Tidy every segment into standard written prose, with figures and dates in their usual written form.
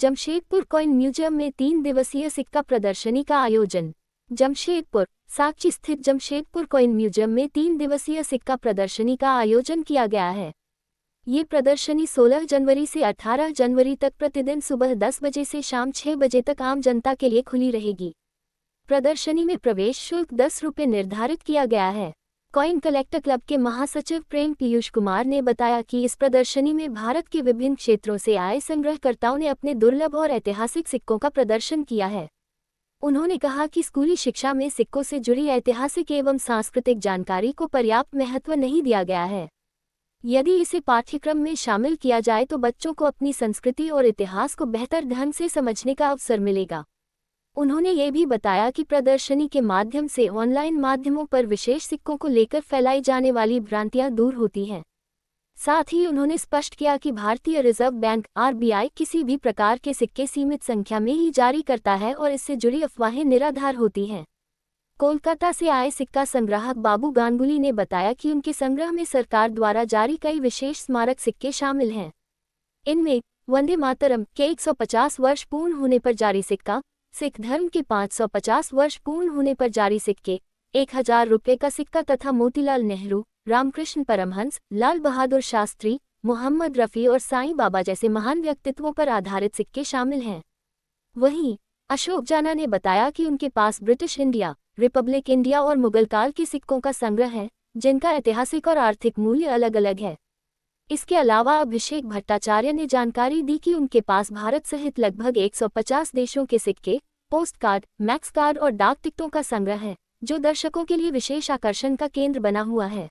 Jamshedpur coin museum में 3 दिवसीय सिक्का प्रदर्शनी का आयोजन। जमशेदपुर साक्षी स्थित जमशेदपुर कॉइन म्यूजियम में 3 दिवसीय सिक्का प्रदर्शनी का आयोजन किया गया है। ये प्रदर्शनी 16 जनवरी से 18 जनवरी तक प्रतिदिन सुबह 10 बजे से शाम 6 बजे तक आम जनता के लिए खुली रहेगी। प्रदर्शनी में प्रवेश शुल्क 10 रुपये निर्धारित किया गया है। कॉइन कलेक्टर क्लब के महासचिव प्रेम पीयूष कुमार ने बताया कि इस प्रदर्शनी में भारत के विभिन्न क्षेत्रों से आए संग्रहकर्ताओं ने अपने दुर्लभ और ऐतिहासिक सिक्कों का प्रदर्शन किया है। उन्होंने कहा कि स्कूली शिक्षा में सिक्कों से जुड़ी ऐतिहासिक एवं सांस्कृतिक जानकारी को पर्याप्त महत्व नहीं दिया गया है। यदि इसे पाठ्यक्रम में शामिल किया जाए तो बच्चों को अपनी संस्कृति और इतिहास को बेहतर ढंग से समझने का अवसर मिलेगा। उन्होंने ये भी बताया कि प्रदर्शनी के माध्यम से ऑनलाइन माध्यमों पर विशेष सिक्कों को लेकर फैलाई जाने वाली भ्रांतियां दूर होती हैं। साथ ही उन्होंने स्पष्ट किया कि भारतीय रिजर्व बैंक (RBI) किसी भी प्रकार के सिक्के सीमित संख्या में ही जारी करता है और इससे जुड़ी अफवाहें निराधार होती हैं। कोलकाता से आए सिक्का संग्राहक बाबू गांगुली ने बताया कि उनके संग्रह में सरकार द्वारा जारी कई विशेष स्मारक सिक्के शामिल हैं। इनमें वंदे मातरम के 150 वर्ष पूर्ण होने पर जारी सिक्का, सिख धर्म के 550 वर्ष पूर्ण होने पर जारी सिक्के, 1000 रुपये का सिक्का तथा मोतीलाल नेहरू, रामकृष्ण परमहंस, लाल बहादुर शास्त्री, मोहम्मद रफ़ी और साईं बाबा जैसे महान व्यक्तित्वों पर आधारित सिक्के शामिल हैं। वहीं अशोक जाना ने बताया कि उनके पास ब्रिटिश इंडिया, रिपब्लिक इंडिया और मुगल काल के सिक्कों का संग्रह है, जिनका ऐतिहासिक और आर्थिक मूल्य अलग अलग है। इसके अलावा अभिषेक भट्टाचार्य ने जानकारी दी कि उनके पास भारत सहित लगभग 150 देशों के सिक्के, पोस्ट कार्ड, मैक्स कार्ड और डाक टिकटों का संग्रह है, जो दर्शकों के लिए विशेष आकर्षण का केंद्र बना हुआ है।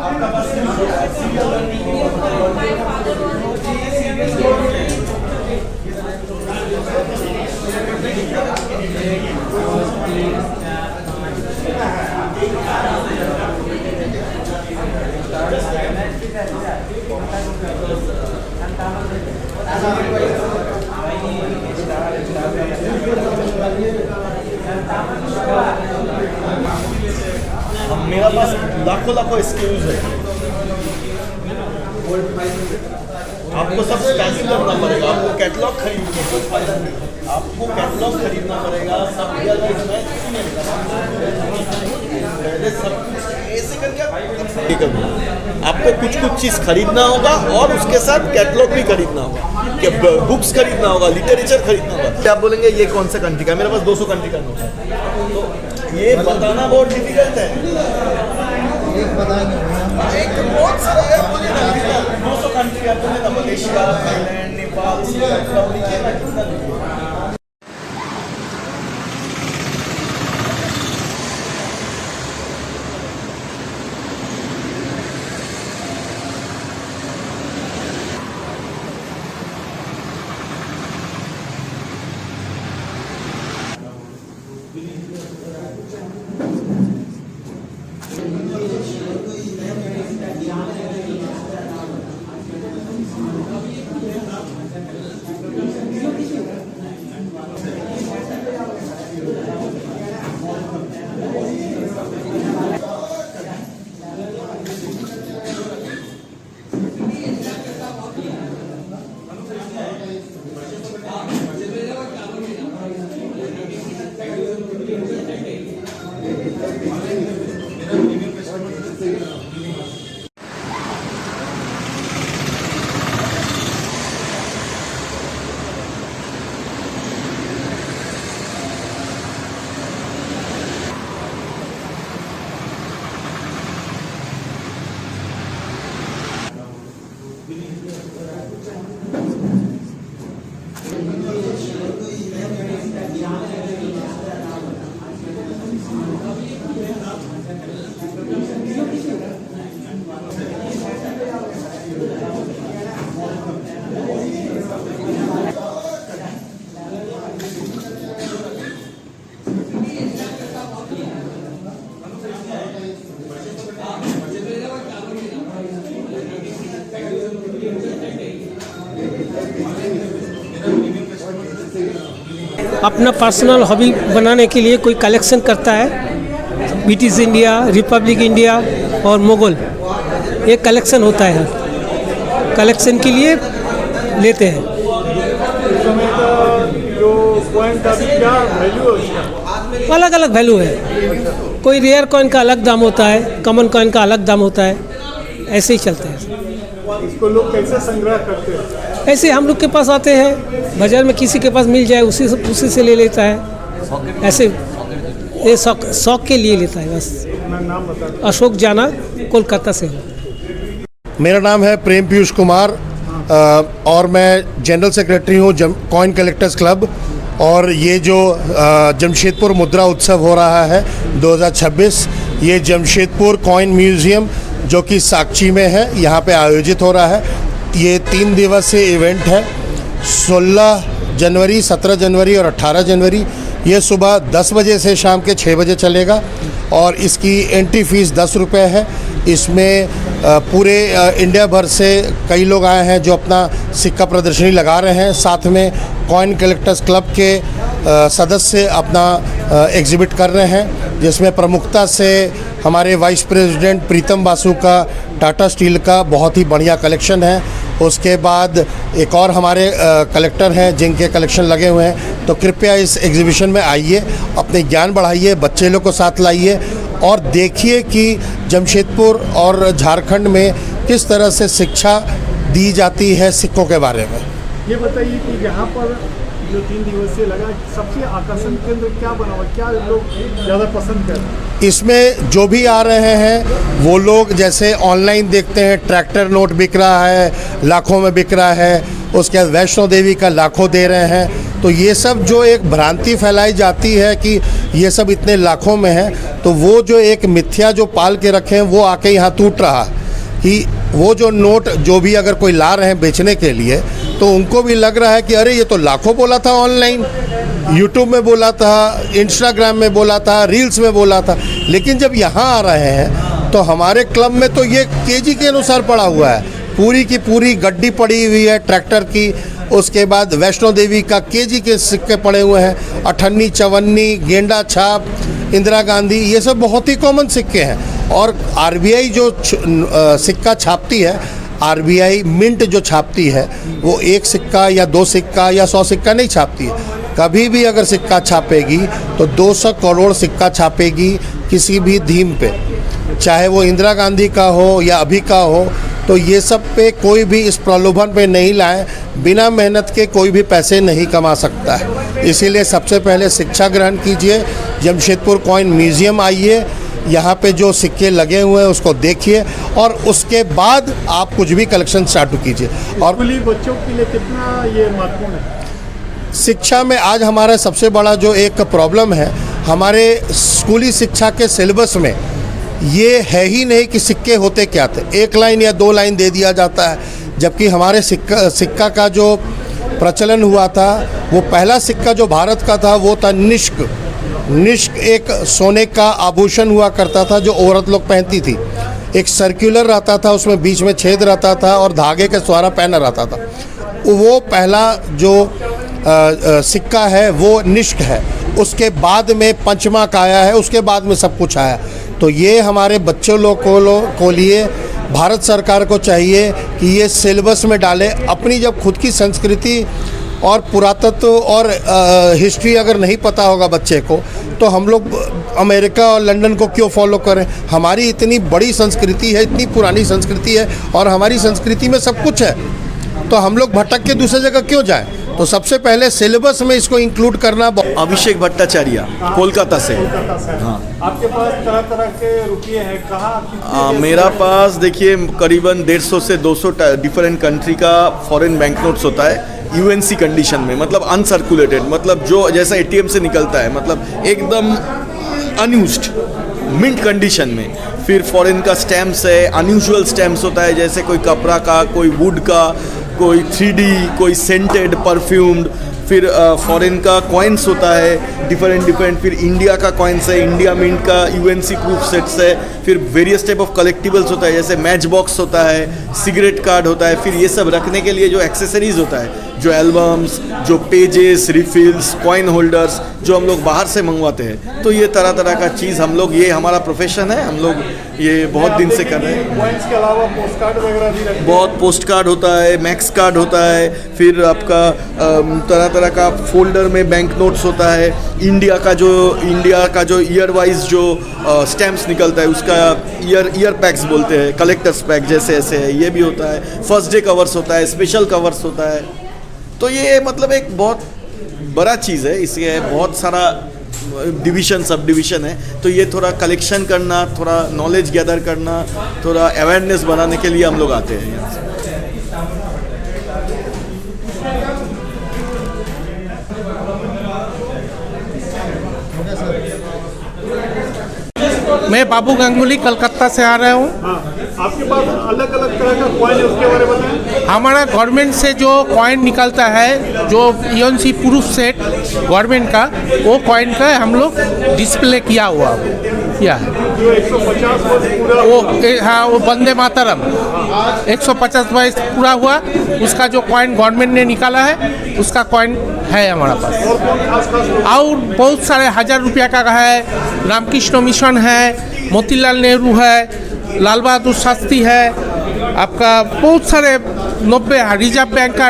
आपका पास मेरा पास लाखों स्किल्स है। आपको सब स्टैंडिंग करना पड़ेगा, आपको कैटलॉग आपको कैटलॉग खरीदना पड़ेगा। सब ऐसे करके आपको कुछ चीज़ खरीदना होगा और उसके साथ कैटलॉग भी खरीदना होगा, कि बुक्स खरीदना होगा, लिटरेचर खरीदना होगा। आप बोलेंगे ये कौन सा कंट्री का, मेरे पास 200 कंट्री का नोट है, तो ये बताना बहुत डिफिकल्ट है। एक बहुत सारा है, 200 कंट्री आपको ना, मलेशिया, थाईलैंड, नेपाल, श्रीलंका। अपना पर्सनल हॉबी बनाने के लिए कोई कलेक्शन करता है, ब्रिटिश इंडिया, रिपब्लिक इंडिया और मुगल, ये कलेक्शन होता है, कलेक्शन के लिए लेते हैं। अलग अलग वैल्यू है, कोई रेयर कॉइन का अलग दाम होता है, कॉमन कॉइन का अलग दाम होता है, ऐसे ही चलते हैं। इसको लोग कैसे संग्रह करते हैं? ऐसे हम लोग के पास आते हैं, बाजार में किसी के पास मिल जाए उसी से ले लेता है, ऐसे ये शौक के लिए लेता है बस। नाम बता। अशोक जाना, कोलकाता से हूँ। मेरा नाम है प्रेम पीयूष कुमार और मैं जनरल सेक्रेटरी हूँ कॉइन कलेक्टर्स क्लब। और ये जो जमशेदपुर मुद्रा उत्सव हो रहा है 2026, ये जमशेदपुर कॉइन म्यूज़ियम जो कि साक्षी में है, यहाँ पे आयोजित हो रहा है। ये 3 दिवसीय इवेंट है, 16 जनवरी, 17 जनवरी और 18 जनवरी। ये सुबह 10 बजे से शाम के 6 बजे चलेगा और इसकी एंट्री फ़ीस 10 रुपये है। इसमें पूरे इंडिया भर से कई लोग आए हैं जो अपना सिक्का प्रदर्शनी लगा रहे हैं। साथ में कॉइन कलेक्टर्स क्लब के सदस्य अपना एग्जिबिट कर रहे हैं, जिसमें प्रमुखता से हमारे वाइस प्रेसिडेंट प्रीतम बासु का टाटा स्टील का बहुत ही बढ़िया कलेक्शन है। उसके बाद एक और हमारे कलेक्टर हैं जिनके कलेक्शन लगे हुए हैं। तो कृपया इस एग्जीबिशन में आइए, अपने ज्ञान बढ़ाइए, बच्चे लोग को साथ लाइए और देखिए कि जमशेदपुर और झारखंड में किस तरह से शिक्षा दी जाती है सिक्कों के बारे में। ये बताइए कि यहाँ पर जो 3 दिवसीय लगा, सबसे आकर्षण केंद्र क्या बना हुआ, क्या लोग ज़्यादा पसंद कर रहे हैं? इसमें जो भी आ रहे हैं वो लोग जैसे ऑनलाइन देखते हैं, ट्रैक्टर नोट बिक रहा है, लाखों में बिक रहा है, उसके बाद वैष्णो देवी का लाखों दे रहे हैं। तो ये सब जो एक भ्रांति फैलाई जाती है कि ये सब इतने लाखों में है, तो वो जो एक मिथ्या जो पाल के रखे हैं वो आके यहाँ टूट रहा कि वो जो नोट जो भी अगर कोई ला रहे हैं बेचने के लिए, तो उनको भी लग रहा है कि अरे ये तो लाखों बोला था, ऑनलाइन यूट्यूब में बोला था, इंस्टाग्राम में बोला था, रील्स में बोला था, लेकिन जब यहाँ आ रहे हैं तो हमारे क्लब में तो ये केजी के अनुसार पड़ा हुआ है, पूरी की पूरी गड्डी पड़ी हुई है ट्रैक्टर की। उसके बाद वैष्णो देवी का केजी के सिक्के पड़े हुए हैं, अठन्नी, चवन्नी, गेंडा छाप, इंदिरा गांधी, ये सब बहुत ही कॉमन सिक्के हैं। और आरबीआई जो सिक्का छापती है, आरबीआई मिंट जो छापती है, वो 1 सिक्का या 2 सिक्का या 100 सिक्का नहीं छापती है। कभी भी अगर सिक्का छापेगी तो 200 करोड़ सिक्का छापेगी किसी भी थीम पे, चाहे वो इंदिरा गांधी का हो या अभी का हो। तो ये सब पे कोई भी इस प्रलोभन पे नहीं लाए, बिना मेहनत के कोई भी पैसे नहीं कमा सकता है। इसीलिए सबसे पहले शिक्षा ग्रहण कीजिए, जमशेदपुर कॉइन म्यूज़ियम आइए, यहाँ पे जो सिक्के लगे हुए हैं उसको देखिए और उसके बाद आप कुछ भी कलेक्शन चालू कीजिए। और स्कूली बच्चों के लिए कितना ये महत्वपूर्ण है? शिक्षा में आज हमारा सबसे बड़ा जो एक प्रॉब्लम है, हमारे स्कूली शिक्षा के सिलेबस में ये है ही नहीं कि सिक्के होते क्या थे। 1 लाइन या 2 लाइन दे दिया जाता है, जबकि हमारे सिक्का का जो प्रचलन हुआ था, वो पहला सिक्का जो भारत का था वो था निष्क। निष्क एक सोने का आभूषण हुआ करता था जो औरत लोग पहनती थी। एक सर्कुलर रहता था, उसमें बीच में छेद रहता था और धागे के द्वारा पहना रहता था। वो पहला जो सिक्का है वो निष्क है। उसके बाद में पंचमाक आया है, उसके बाद में सब कुछ आया। तो ये हमारे बच्चों लोग को लिए भारत सरकार को चाहिए कि ये सिलेबस में डाले। अपनी जब खुद की संस्कृति और पुरातत्व और हिस्ट्री अगर नहीं पता होगा बच्चे को, तो हम लोग अमेरिका और लंदन को क्यों फॉलो करें? हमारी इतनी बड़ी संस्कृति है, इतनी पुरानी संस्कृति है और हमारी संस्कृति में सब कुछ है, तो हम लोग भटक के दूसरी जगह क्यों जाएं? तो सबसे पहले सिलेबस में इसको इंक्लूड करना। अभिषेक भट्टाचार्य, कोलकाता से। हाँ। आपके पास तरह तरह के रुपये हैं, कहाँ? मेरा पास देखिए करीबन 150 से 200 डिफरेंट कंट्री का फॉरेन बैंक नोट्स होता है, यूएनसी कंडीशन में, मतलब अनसर्कुलेटेड, मतलब जो जैसा एटीएम से निकलता है, मतलब एकदम अनयूज्ड मिंट कंडीशन में। फिर फॉरेन का स्टैम्प्स है, अनयूजुअल स्टैम्प्स होता है, जैसे कोई कपड़ा का, कोई वुड का, कोई 3D, कोई सेंटेड परफ्यूम्ड। फिर फॉरेन का कॉइन्स होता है डिफरेंट, फिर इंडिया का कॉइन्स है, इंडिया मिंट का यूएनसी प्रूफ सेट्स है, फिर वेरियस टाइप ऑफ कलेक्टिबल्स होता है, जैसे मैच बॉक्स होता है, सिगरेट कार्ड होता है, फिर ये सब रखने के लिए जो एक्सेसरीज होता है, जो एल्बम्स, जो पेजेस, रिफिल्स, कॉइन होल्डर्स, जो हम लोग बाहर से मंगवाते हैं। तो ये तरह तरह का चीज़ हम लोग, ये हमारा प्रोफेशन है, हम लोग ये बहुत दिन से कर रहे हैं। कॉइन्स के अलावा पोस्ट कार्ड वगैरह भी रखते हैं। बहुत पोस्ट कार्ड होता है, मैक्स कार्ड होता है, फिर आपका तरह तरह का फोल्डर में बैंक नोट्स होता है, इंडिया का जो ईयर वाइज जो स्टैम्प्स निकलता है उसका ईयर पैक्स बोलते हैं, कलेक्टर्स पैक जैसे ऐसे है, ये भी होता है, फर्स्ट डे कवर्स होता है, स्पेशल कवर्स होता है। तो ये मतलब एक बहुत बड़ा चीज़ है, इसके बहुत सारा डिवीज़न सब डिवीज़न है। तो ये थोड़ा कलेक्शन करना, थोड़ा नॉलेज गैदर करना, थोड़ा अवेयरनेस बनाने के लिए हम लोग आते हैं यहाँ से। मैं बाबू गांगुली कलकत्ता से आ रहा हूँ। हाँ, आपके पास अलग अलग तरह का कॉइन है, उसके बारे में बताएं। हमारा गवर्नमेंट से जो कॉइन निकलता है, जो यूएनसी प्रूफ सेट गवर्नमेंट का, वो कॉइन का हम लोग डिस्प्ले किया हुआ किया है। जो 150 वर्ष पूरा हाँ, वो वंदे मातरम 150 वर्ष पूरा हुआ, उसका जो कॉइन गवर्नमेंट ने निकाला है, उसका कॉइन है हमारा पास। और कौन खास और बहुत सारे 1000 रुपया का है, रामकृष्ण मिशन है, मोतीलाल नेहरू है, लाल बहादुर शास्त्री है, आपका बहुत सारे 90 रिजर्व बैंक का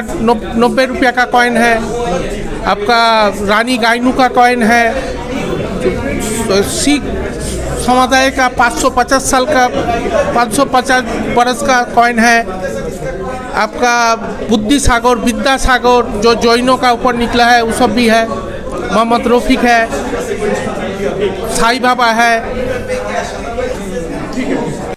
90 रुपया का कॉइन है, आपका रानी गाइनू का कॉइन है, सिख समुदाय का 550 साल का 550 बरस का कॉइन है, आपका बुद्धि सागर, विद्या सागर जो जैनों का ऊपर निकला है, वो सब भी है, मोहम्मद रफीक है, साईं बाबा है।